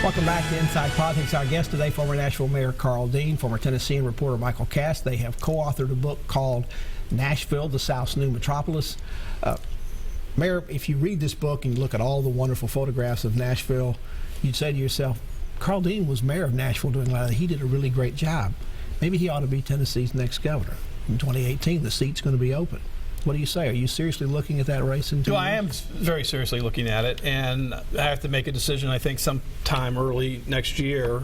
Welcome back to Inside Politics. Our guest today, former Nashville Mayor Karl Dean, former Tennessean reporter Michael Cass. They have co-authored a book called Nashville, the South's New Metropolis. Mayor, if you read this book and you look at all the wonderful photographs of Nashville, you'd say to yourself, Karl Dean was mayor of Nashville doing a lot of that. He did a really great job. Maybe he ought to be Tennessee's next governor. In 2018, the seat's going to be open. What do you say? Are you seriously looking at that race in 2 years? I am very seriously looking at it, and I have to make a decision, I think, sometime early next year.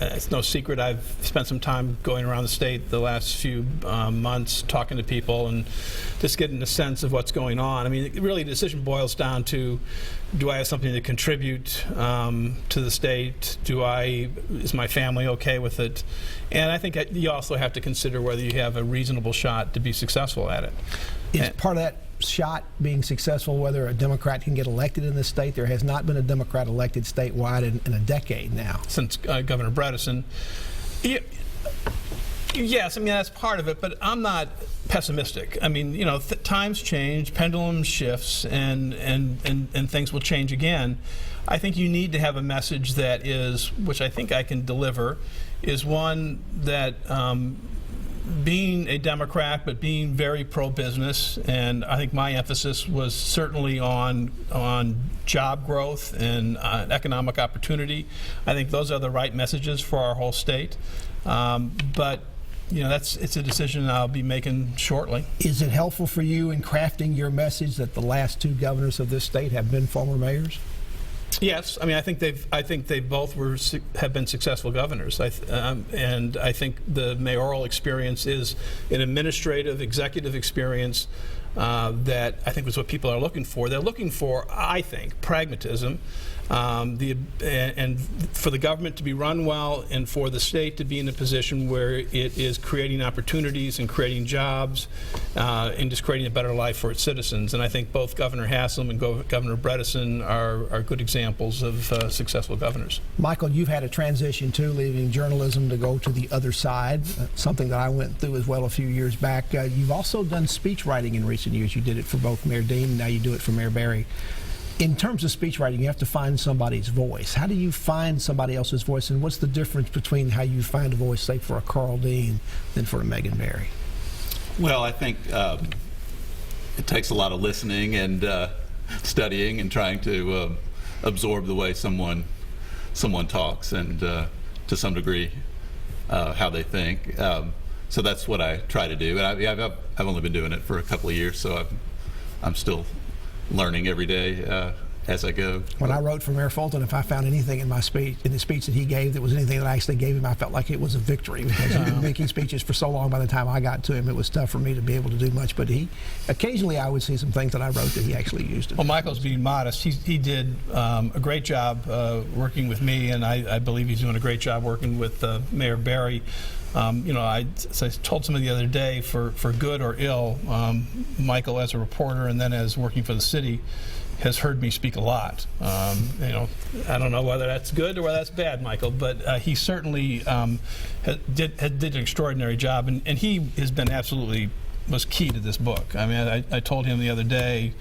It's no secret, I've spent some time going around the state the last few months talking to people and just getting a sense of what's going on. I mean, really, the decision boils down to, do I have something to contribute to the state? Is my family okay with it? And I think you also have to consider whether you have a reasonable shot to be successful at it. Is part of that shot being successful whether a Democrat can get elected in this state? There has not been a Democrat elected statewide in a decade now. Since Governor Bredesen. Yes, I mean, that's part of it, but I'm not pessimistic. I mean, you know, times change, pendulum shifts, and things will change again. I think you need to have a message that is, which I think I can deliver, is one that being a Democrat, but being very pro-business, and I think my emphasis was certainly on job growth and economic opportunity. I think those are the right messages for our whole state. But you know, it's a decision I'll be making shortly. Is it helpful for you in crafting your message that the last two governors of this state have been former mayors? Yes, I mean, I think they both have been successful governors, and I think the mayoral experience is an administrative, executive experience that I think was what people are looking for. They're looking for, I think, pragmatism, and for the government to be run well, and for the state to be in a position where it is creating opportunities and creating jobs, and just creating a better life for its citizens. And I think both Governor Haslam and Governor Bredesen are good examples of successful governors. Michael, you've had a transition too, leaving journalism to go to the other side, something that I went through as well a few years back. You've also done speech writing in recent years. You did it for both Mayor Dean, and now you do it for Mayor Berry. In terms of speech writing, you have to find somebody's voice. How do you find somebody else's voice, and what's the difference between how you find a voice, say, for a Karl Dean than for a Megan Berry? Well, I think it takes a lot of listening and studying and trying to absorb the way someone talks, and to some degree how they think. So that's what I try to do. And I've only been doing it for a couple of years, so I'm still learning every day as I go. When I wrote for Mayor Fulton, if I found anything in my speech, in the speech that he gave, that was anything that I actually gave him, I felt like it was a victory, because he'd been making speeches for so long. By the time I got to him, it was tough for me to be able to do much. But occasionally I would see some things that I wrote that he actually used. Well, Michael's being modest. He did a great job working with me, and I believe he's doing a great job working with Mayor Berry. You know, as I told somebody the other day, for good or ill, Michael, as a reporter and then as working for the city, has heard me speak a lot. You know, I don't know whether that's good or whether that's bad, Michael, but he certainly did an extraordinary job, and he has been was key to this book. I mean, I told him the other day,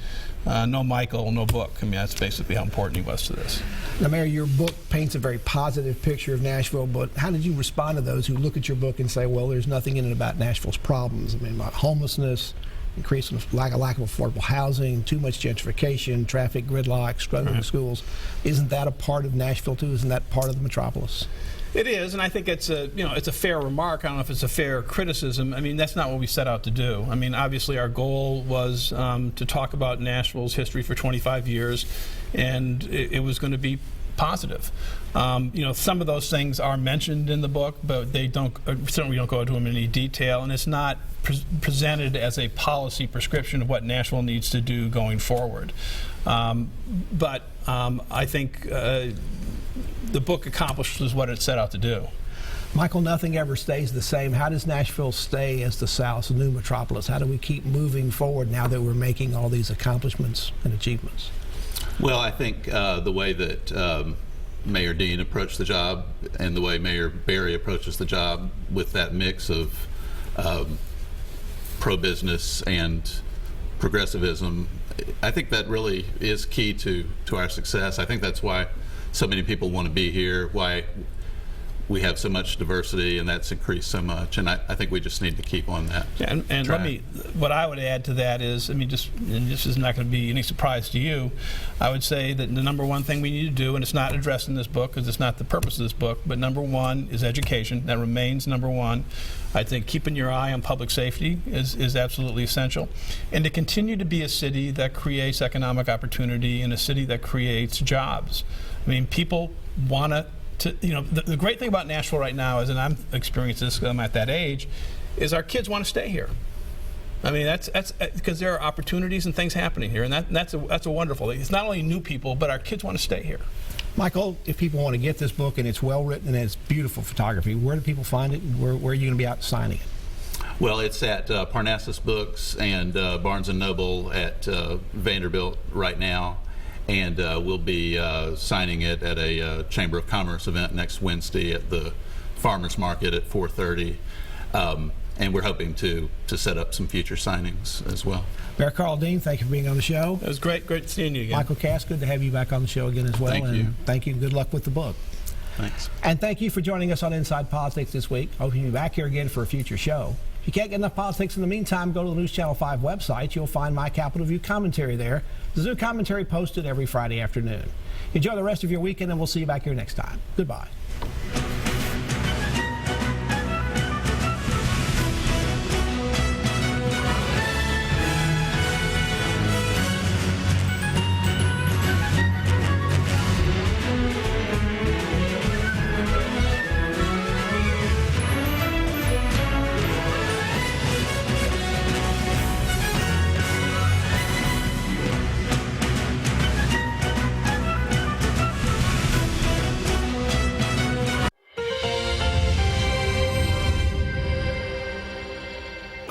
no Michael, no book. I mean, that's basically how important he was to this. Now, Mayor, your book paints a very positive picture of Nashville, but how did you respond to those who look at your book and say, well, there's nothing in it about Nashville's problems? I mean, about homelessness, increasing lack of affordable housing, too much gentrification, traffic gridlock, struggling schools. Isn't that a part of Nashville too? Isn't that part of the metropolis? It is, and I think it's a fair remark. I don't know if it's a fair criticism. I mean, that's not what we set out to do. I mean, obviously our goal was to talk about Nashville's history for 25 years, and it was going to be positive. You know, some of those things are mentioned in the book, but they certainly don't go into them in any detail, and it's not presented as a policy prescription of what Nashville needs to do going forward. But I think the book accomplishes what it set out to do. Michael, nothing ever stays the same. How does Nashville stay as the South's new metropolis? How do we keep moving forward now that we're making all these accomplishments and achievements? Well, I think the way that Mayor Dean approached the job and the way Mayor Berry approaches the job, with that mix of pro-business and progressivism, I think that really is key to our success. I think that's why so many people want to be here, why we have so much diversity, and that's increased so much. And I think we just need to keep on that. And track. What I would add to that is, and this is not going to be any surprise to you, I would say that the number one thing we need to do, and it's not addressed in this book because it's not the purpose of this book, but number one is education. That remains number one. I think keeping your eye on public safety is absolutely essential. And to continue to be a city that creates economic opportunity and a city that creates jobs. I mean, people want to, the great thing about Nashville right now is, and I'm experiencing this because I'm at that age, is our kids want to stay here. I mean, that's because there are opportunities and things happening here, and that's a wonderful thing. It's not only new people, but our kids want to stay here. Michael, if people want to get this book, and it's well written and it's beautiful photography, where do people find it, and where are you going to be out signing it? Well, it's at Parnassus Books and Barnes & Noble at Vanderbilt right now. And we'll be signing it at a Chamber of Commerce event next Wednesday at the Farmers Market at 4:30. And we're hoping to set up some future signings as well. Mayor Karl Dean, thank you for being on the show. It was great seeing you again. Michael Cass, good to have you back on the show again as well. Thank you. And thank you, and good luck with the book. Thanks. And thank you for joining us on Inside Politics this week. Hope you'll be back here again for a future show. If you can't get enough politics in the meantime, go to the News Channel 5 website. You'll find my Capitol View commentary there. The Zoo commentary posted every Friday afternoon. Enjoy the rest of your weekend, and we'll see you back here next time. Goodbye.